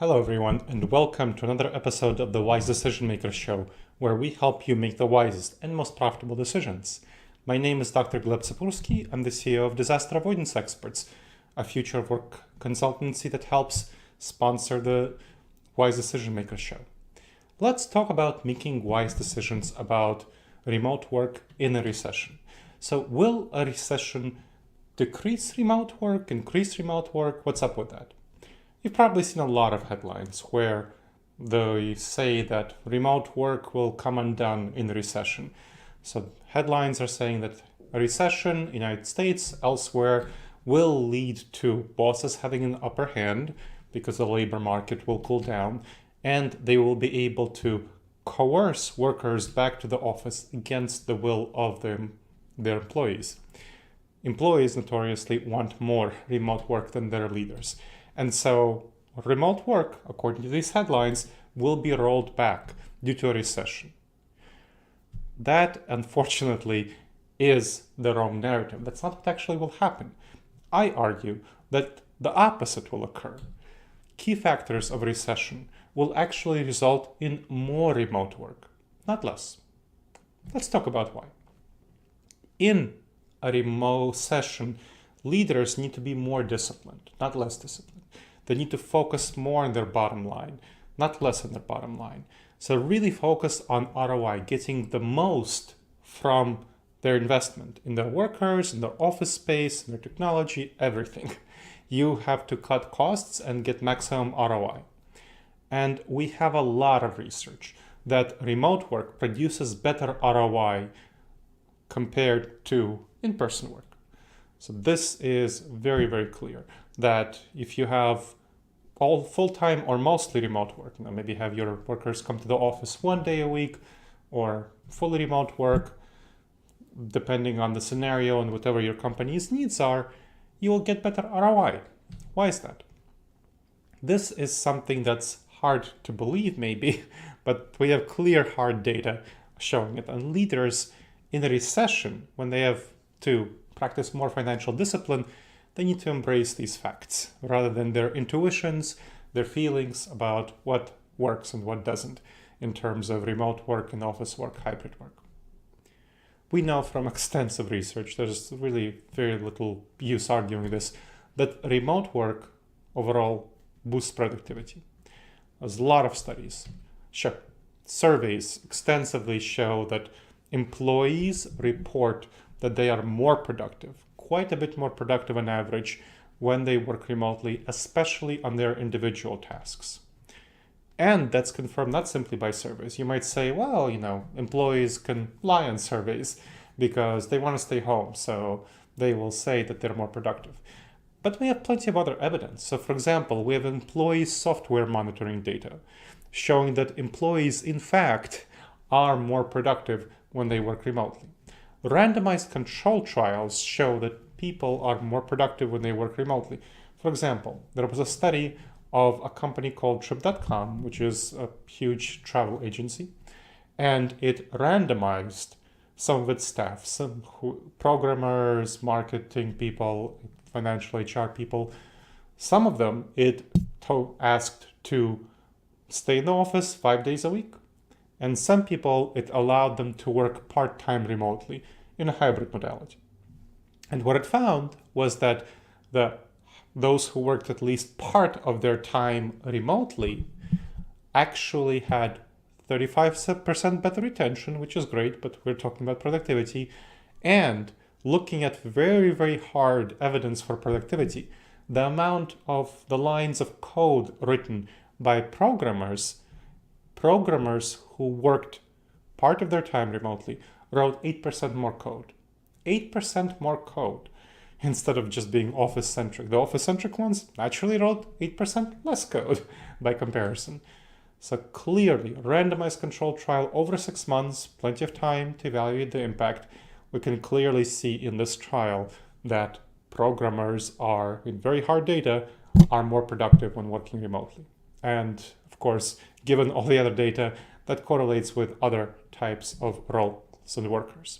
Hello everyone, and welcome to another episode of the Wise Decision Maker Show, where we help you make the wisest and most profitable decisions. My name is Dr. Gleb Tsipursky. I'm the CEO of Disaster Avoidance Experts, a future of work consultancy that helps sponsor the Wise Decision Maker Show. Let's talk about making wise decisions about remote work in a recession. So will a recession decrease remote work, increase remote work? What's up with that? You've probably seen a lot of headlines where they say that remote work will come undone in a recession. So headlines are saying that a recession in the United States, elsewhere, will lead to bosses having an upper hand because the labor market will cool down, and they will be able to coerce workers back to the office against the will of their employees. Employees notoriously want more remote work than their leaders. And so remote work, according to these headlines, will be rolled back due to a recession. That, unfortunately, is the wrong narrative. That's not what actually will happen. I argue that the opposite will occur. Key factors of recession will actually result in more remote work, not less. Let's talk about why. In a remote session, leaders need to be more disciplined, not less disciplined. They need to focus more on their bottom line, not less on their bottom line. So really focus on ROI, getting the most from their investment in their workers, in their office space, in their technology, everything. You have to cut costs and get maximum ROI. And we have a lot of research that remote work produces better ROI compared to in-person work. So this is very, very clear that if you have all full-time or mostly remote work, maybe have your workers come to the office 1 day a week or fully remote work, depending on the scenario and whatever your company's needs are, you will get better ROI. Why is that? This is something that's hard to believe maybe, but we have clear hard data showing it. And leaders in a recession, when they have to practice more financial discipline, they need to embrace these facts rather than their intuitions, their feelings about what works and what doesn't in terms of remote work and office work, hybrid work. We know from extensive research, there's really very little use arguing this, that remote work overall boosts productivity. There's a lot of studies. Sure, surveys extensively show that employees report that they are more productive, quite a bit more productive on average when they work remotely, especially on their individual tasks. And that's confirmed not simply by surveys. You might say, well, employees can lie on surveys because they want to stay home, so they will say that they're more productive. But we have plenty of other evidence. So for example, we have employee software monitoring data showing that employees, in fact, are more productive when they work remotely. Randomized control trials show that people are more productive when they work remotely. For example, there was a study of a company called Trip.com, which is a huge travel agency, and it randomized some of its staff, some programmers, marketing people, financial HR people. Some of them it asked to stay in the office 5 days a week. And some people, it allowed them to work part-time remotely in a hybrid modality. And what it found was that those who worked at least part of their time remotely actually had 35% better retention, which is great, but we're talking about productivity. And looking at very, very hard evidence for productivity, the amount of the lines of code written by programmers who worked part of their time remotely wrote 8% more code. 8% more code instead of just being office-centric. The office-centric ones naturally wrote 8% less code by comparison. So clearly, randomized control trial over 6 months, plenty of time to evaluate the impact. We can clearly see in this trial that programmers are, in very hard data, are more productive when working remotely. And of course, given all the other data, that correlates with other types of roles and workers.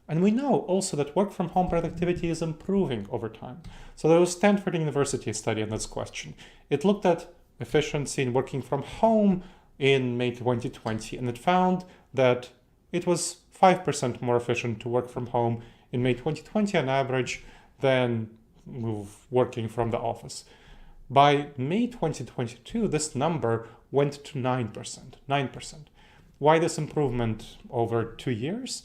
And we know also that work from home productivity is improving over time. So there was Stanford University study on this question. It looked at efficiency in working from home in May 2020, and it found that it was 5% more efficient to work from home in May 2020 on average than working from the office. By May 2022, this number went to 9%. 9%. Why this improvement over 2 years?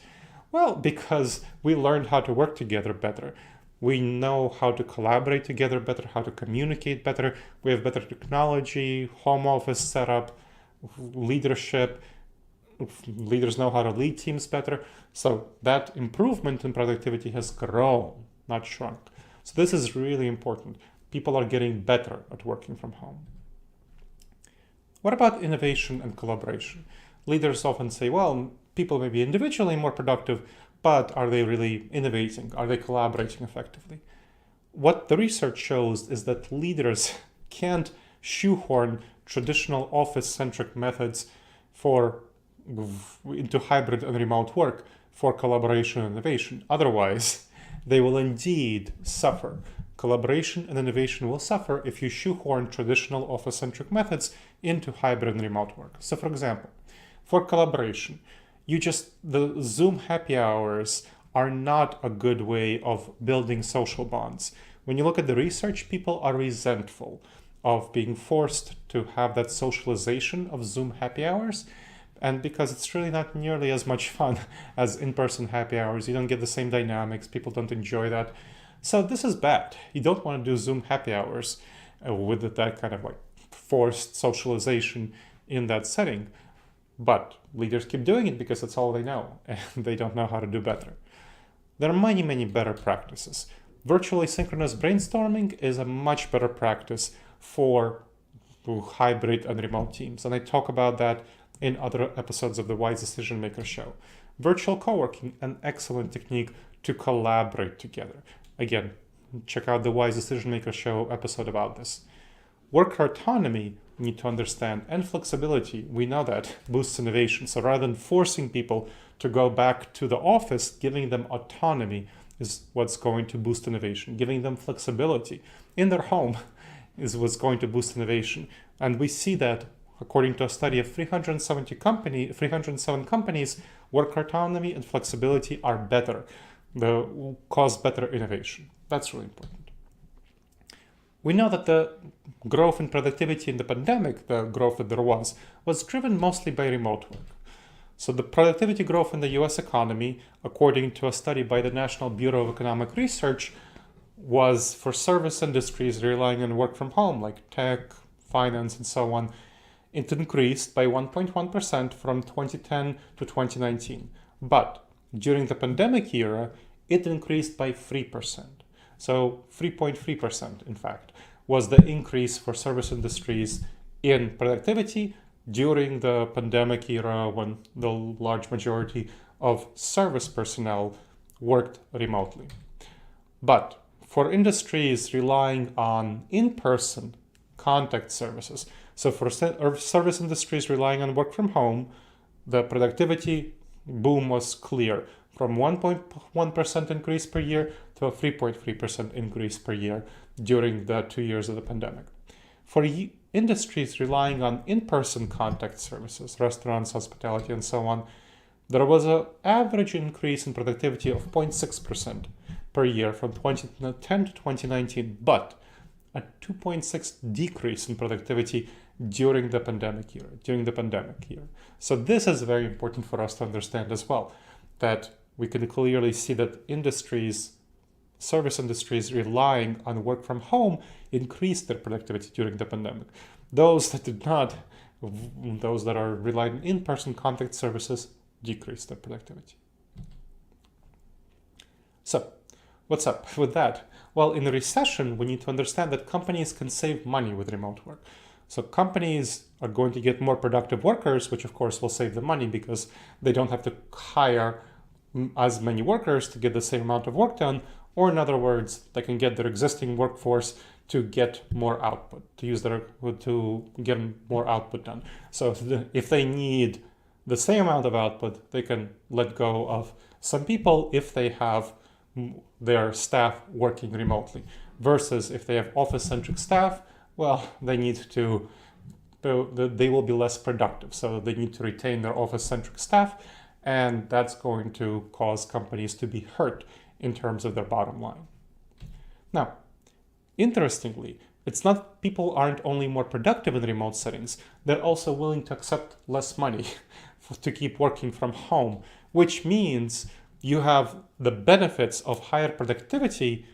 Well, because we learned how to work together better. We know how to collaborate together better, how to communicate better. We have better technology, home office setup, leadership. Leaders know how to lead teams better. So that improvement in productivity has grown, not shrunk. So this is really important. People are getting better at working from home. What about innovation and collaboration? Leaders often say, well, people may be individually more productive, but are they really innovating? Are they collaborating effectively? What the research shows is that leaders can't shoehorn traditional office-centric methods into hybrid and remote work for collaboration and innovation. Otherwise, they will indeed suffer. Collaboration and innovation will suffer if you shoehorn traditional office-centric methods into hybrid and remote work. So for example, for collaboration, the Zoom happy hours are not a good way of building social bonds. When you look at the research, people are resentful of being forced to have that socialization of Zoom happy hours. And because it's really not nearly as much fun as in-person happy hours, you don't get the same dynamics, people don't enjoy that. So this is bad. You don't want to do Zoom happy hours with that kind of like forced socialization in that setting. But leaders keep doing it because that's all they know, and they don't know how to do better. There are many, many better practices. Virtually synchronous brainstorming is a much better practice for hybrid and remote teams. And I talk about that in other episodes of the Wise Decision Maker show. Virtual co-working, an excellent technique to collaborate together. Again, check out the Wise Decision Maker show episode about this. Worker autonomy, you need to understand, and flexibility, we know that boosts innovation. So rather than forcing people to go back to the office, giving them autonomy is what's going to boost innovation. Giving them flexibility in their home is what's going to boost innovation. And we see that according to a study of 307 companies, worker autonomy and flexibility are better, cause better innovation. That's really important. We know that the growth in productivity in the pandemic, the growth that there was driven mostly by remote work. So the productivity growth in the US economy, according to a study by the National Bureau of Economic Research, was for service industries relying on work from home, like tech, finance, and so on. It increased by 1.1% from 2010 to 2019. But during the pandemic era, it increased by 3%. So 3.3%, in fact, was the increase for service industries in productivity during the pandemic era when the large majority of service personnel worked remotely. But for industries relying on in-person contact services, so for service industries relying on work from home, the productivity boom was clear, from 1.1% increase per year to a 3.3% increase per year during the 2 years of the pandemic. For industries relying on in-person contact services, restaurants, hospitality, and so on, there was an average increase in productivity of 0.6% per year from 2010 to 2019, but a 2.6 decrease in productivity during the pandemic year. So this is very important for us to understand as well, that we can clearly see that service industries relying on work from home increased their productivity during the pandemic. Those that did not, those that are relying on in-person contact services, decreased their productivity. So, what's up with that? Well, in a recession, we need to understand that companies can save money with remote work. So companies are going to get more productive workers, which of course will save them money because they don't have to hire as many workers to get the same amount of work done, or in other words, they can get their existing workforce to get more output, to get more output done. So if they need the same amount of output, they can let go of some people if they have their staff working remotely, versus if they have office-centric staff, well, they will be less productive. So they need to retain their office-centric staff, and that's going to cause companies to be hurt in terms of their bottom line. Now, interestingly, it's not people aren't only more productive in remote settings, they're also willing to accept less money to keep working from home, which means you have the benefits of higher productivity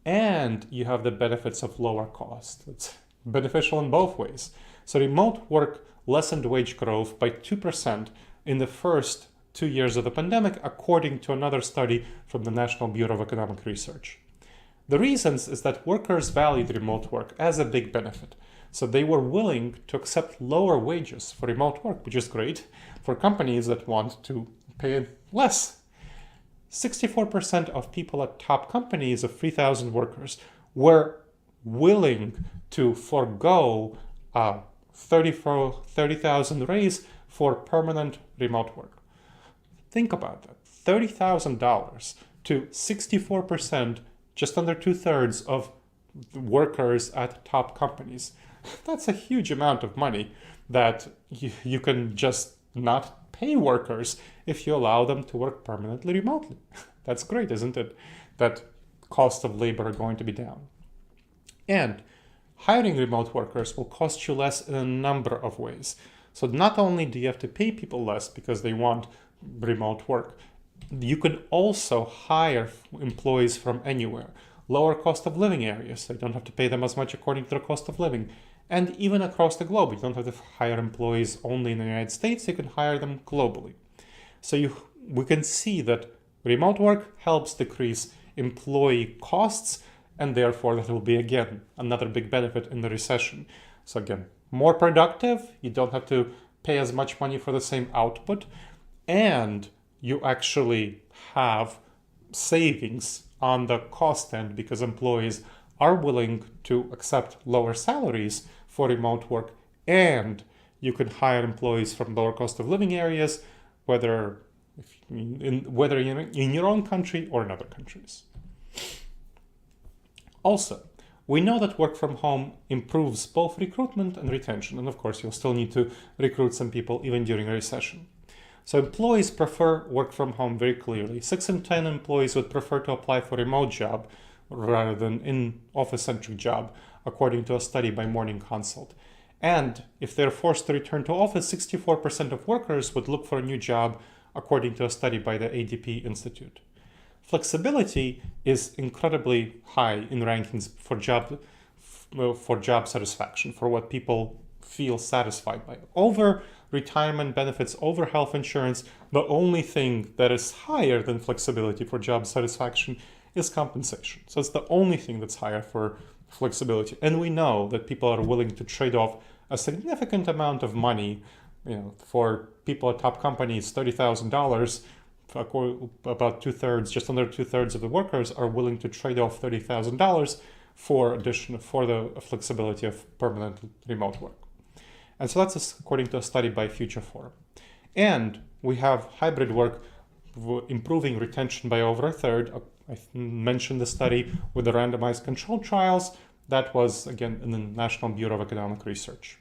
and you have the benefits of lower cost. It's beneficial in both ways. So remote work lessened wage growth by 2% in the first 2 years of the pandemic, according to another study from the National Bureau of Economic Research. The reasons is that workers valued remote work as a big benefit. So they were willing to accept lower wages for remote work, which is great for companies that want to pay less. 64% of people at top companies of 3,000 workers were willing to forego a $30,000 raise for permanent remote work. Think about that. $30,000 to 64%, just under 2/3 of workers at top companies. That's a huge amount of money that you can just not pay workers if you allow them to work permanently remotely. That's great, isn't it? That cost of labor are going to be down. And hiring remote workers will cost you less in a number of ways. So not only do you have to pay people less because they want remote work, you can also hire employees from anywhere. Lower cost of living areas, so you don't have to pay them as much according to the cost of living. And even across the globe, you don't have to hire employees only in the United States, you can hire them globally. So we can see that remote work helps decrease employee costs, and therefore that will be, again, another big benefit in the recession. So again, more productive, you don't have to pay as much money for the same output, and you actually have savings on the cost end because employees are willing to accept lower salaries for remote work, and you can hire employees from lower cost of living areas, whether in your own country or in other countries. Also, we know that work from home improves both recruitment and retention, and of course you'll still need to recruit some people even during a recession. So employees prefer work from home very clearly. 6 in 10 employees would prefer to apply for a remote job rather than in office-centric job, according to a study by Morning Consult. And if they're forced to return to office, 64% of workers would look for a new job, according to a study by the ADP Institute. Flexibility is incredibly high in rankings for job satisfaction, for what people feel satisfied by. Over retirement benefits, over health insurance, the only thing that is higher than flexibility for job satisfaction is compensation. So it's the only thing that's higher for flexibility. And we know that people are willing to trade off a significant amount of money. For people at top companies, $30,000, about 2/3, just under 2/3 of the workers are willing to trade off $30,000 for the flexibility of permanent remote work. And so that's according to a study by Future Forum. And we have hybrid work improving retention by over 1/3. I mentioned the study with the randomized controlled trials. That was, again, in the National Bureau of Economic Research.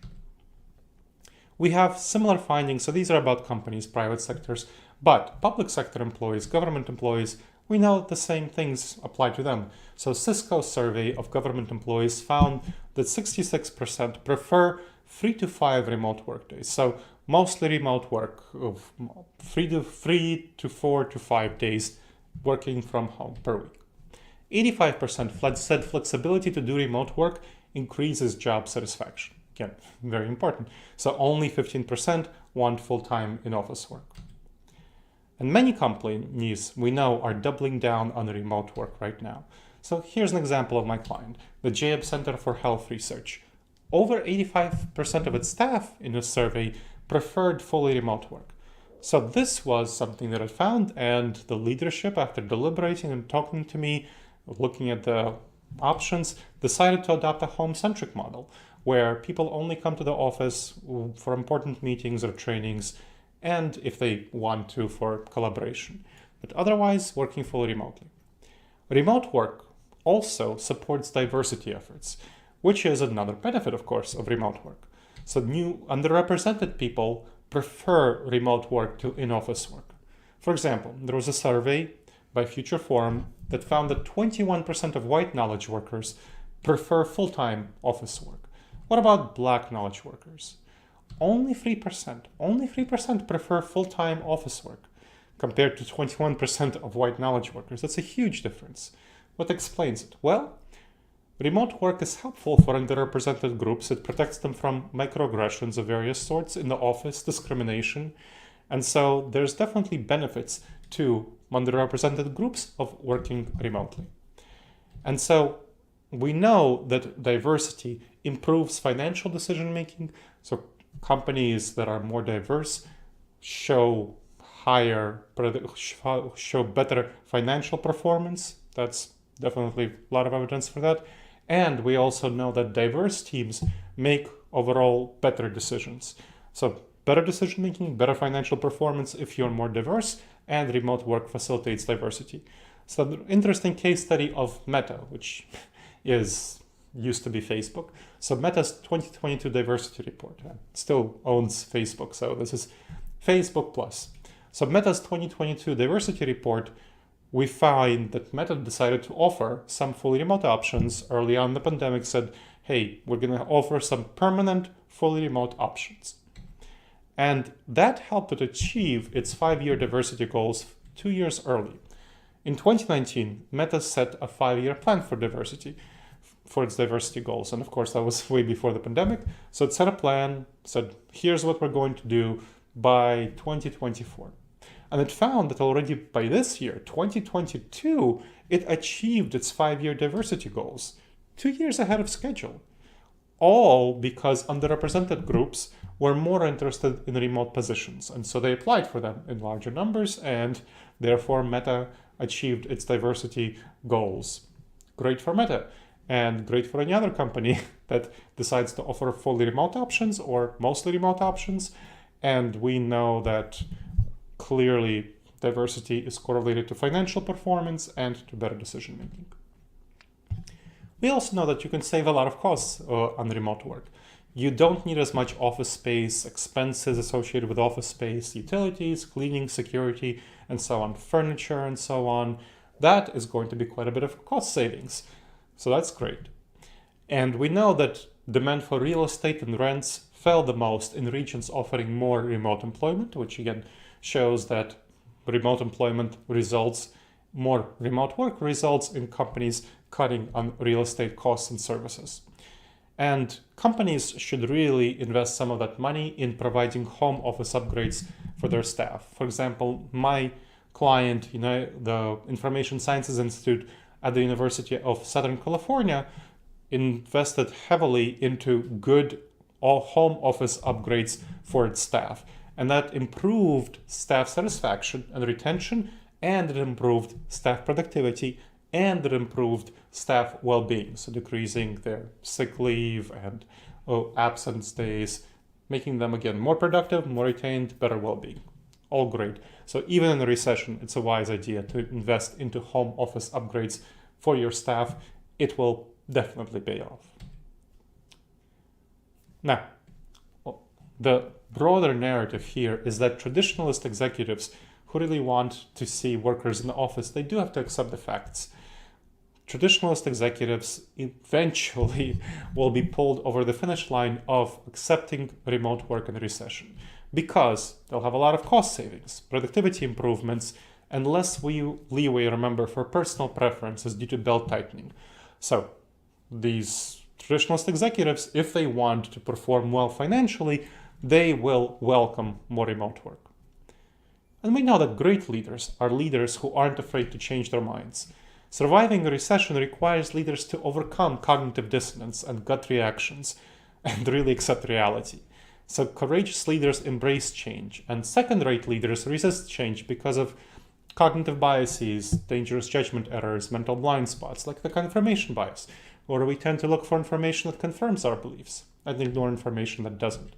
We have similar findings. So these are about companies, private sectors, but public sector employees, government employees, we know the same things apply to them. So Cisco's survey of government employees found that 66% prefer 3 to 5 remote work days. So mostly remote work of 3 to 4 to 5 days working from home per week. 85% said flexibility to do remote work increases job satisfaction. Again, very important. So only 15% want full-time in-office work. And many companies we know are doubling down on remote work right now. So here's an example of my client, the Jaeb Center for Health Research. Over 85% of its staff in a survey preferred fully remote work. So this was something that I found, and the leadership, after deliberating and talking to me, looking at the options, decided to adopt a home-centric model where people only come to the office for important meetings or trainings, and if they want to, for collaboration, but otherwise working fully remotely. Remote work also supports diversity efforts. which is another benefit, of course, of remote work. So new underrepresented people prefer remote work to in-office work. For example, there was a survey by Future Forum that found that 21% of white knowledge workers prefer full-time office work. What about black knowledge workers? Only 3% prefer full-time office work compared to 21% of white knowledge workers. That's a huge difference. What explains it? Well, remote work is helpful for underrepresented groups. It protects them from microaggressions of various sorts in the office, discrimination. And so there's definitely benefits to underrepresented groups of working remotely. And so we know that diversity improves financial decision making. So companies that are more diverse show better financial performance. That's definitely a lot of evidence for that. And we also know that diverse teams make overall better decisions. So better decision making, better financial performance if you're more diverse, and remote work facilitates diversity. So the interesting case study of Meta, which used to be Facebook. So Meta's 2022 diversity report still owns Facebook. So this is Facebook Plus. So Meta's 2022 diversity report, we find that Meta decided to offer some fully remote options. Early on in the pandemic said, hey, we're going to offer some permanent fully remote options. And that helped it achieve its 5-year diversity goals 2 years early. In 2019, Meta set a 5-year plan for its diversity goals. And of course, that was way before the pandemic. So it set a plan, said, here's what we're going to do by 2024. And it found that already by this year, 2022, it achieved its 5-year diversity goals 2 years ahead of schedule. All because underrepresented groups were more interested in remote positions. And so they applied for them in larger numbers, and therefore Meta achieved its diversity goals. Great for Meta, and great for any other company that decides to offer fully remote options or mostly remote options. And we know that clearly diversity is correlated to financial performance and to better decision making. We also know that you can save a lot of costs on remote work. You don't need as much office space, expenses associated with office space, utilities, cleaning, security, and so on, furniture, and so on. That is going to be quite a bit of cost savings. So that's great. And we know that demand for real estate and rents fell the most in regions offering more remote employment, which again shows that more remote work results in companies cutting on real estate costs and services. And companies should really invest some of that money in providing home office upgrades for their staff. For example, my client, the Information Sciences Institute at the University of Southern California, invested heavily into good home office upgrades for its staff. And that improved staff satisfaction and retention, and it improved staff productivity, and it improved staff well-being, so decreasing their sick leave and absence days, making them, again, more productive, more retained, better well-being. All great. So even in a recession, it's a wise idea to invest into home office upgrades for your staff. It will definitely pay off. Now, the broader narrative here is that traditionalist executives who really want to see workers in the office, they do have to accept the facts. Traditionalist executives eventually will be pulled over the finish line of accepting remote work in a recession because they'll have a lot of cost savings, productivity improvements, and less leeway, remember, for personal preferences due to belt tightening. So these traditionalist executives, if they want to perform well financially, they will welcome more remote work. And we know that great leaders are leaders who aren't afraid to change their minds. Surviving a recession requires leaders to overcome cognitive dissonance and gut reactions and really accept reality. So courageous leaders embrace change, and second-rate leaders resist change because of cognitive biases, dangerous judgment errors, mental blind spots, like the confirmation bias, where we tend to look for information that confirms our beliefs and ignore information that doesn't.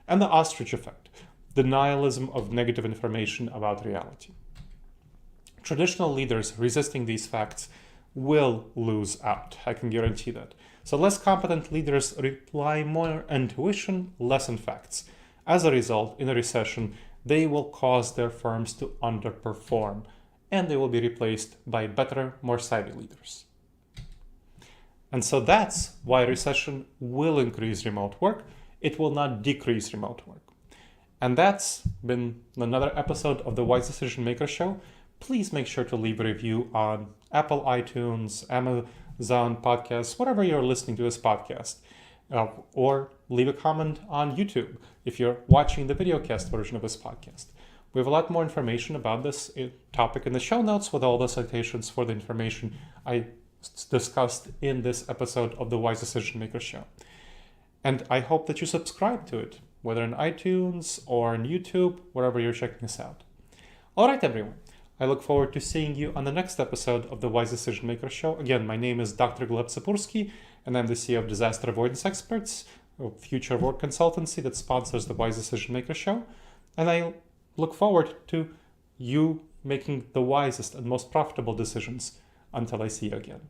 And the ostrich effect, the nihilism of negative information about reality. Traditional leaders resisting these facts will lose out. I can guarantee that. So less competent leaders rely more on intuition, less on facts. As a result, in a recession, they will cause their firms to underperform, and they will be replaced by better, more savvy leaders. And so that's why recession will increase remote work. It will not decrease remote work. And that's been another episode of the Wise Decision Maker Show. Please make sure to leave a review on Apple iTunes, Amazon Podcasts, whatever you're listening to this podcast, or leave a comment on YouTube if you're watching the videocast version of this podcast. We have a lot more information about this topic in the show notes with all the citations for the information I discussed in this episode of the Wise Decision Maker Show. And I hope that you subscribe to it, whether on iTunes or on YouTube, wherever you're checking us out. All right, everyone. I look forward to seeing you on the next episode of the Wise Decision Maker Show. Again, my name is Dr. Gleb Tsipursky, and I'm the CEO of Disaster Avoidance Experts, a future work consultancy that sponsors the Wise Decision Maker Show. And I look forward to you making the wisest and most profitable decisions until I see you again.